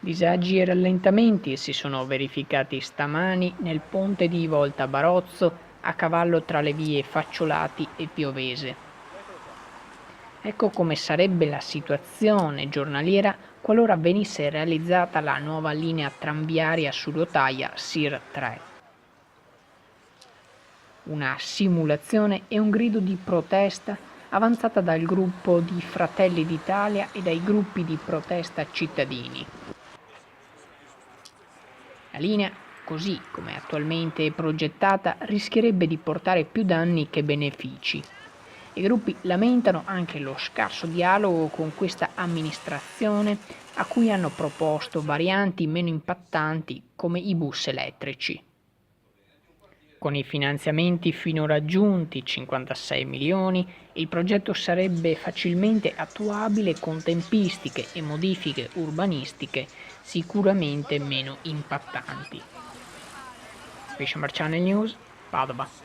Disagi e rallentamenti si sono verificati stamani nel ponte di Volta Barozzo, a cavallo tra le vie Facciolati e Piovese. Ecco come sarebbe la situazione giornaliera qualora venisse realizzata la nuova linea tranviaria su rotaia SIR 3. Una simulazione e un grido di protesta avanzata dal gruppo di Fratelli d'Italia e dai gruppi di protesta cittadini. La linea, così come è attualmente progettata, rischierebbe di portare più danni che benefici. I gruppi lamentano anche lo scarso dialogo con questa amministrazione, a cui hanno proposto varianti meno impattanti come i bus elettrici. Con i finanziamenti finora raggiunti, 56 milioni, il progetto sarebbe facilmente attuabile con tempistiche e modifiche urbanistiche sicuramente meno impattanti. Fisher Channel News, Padova.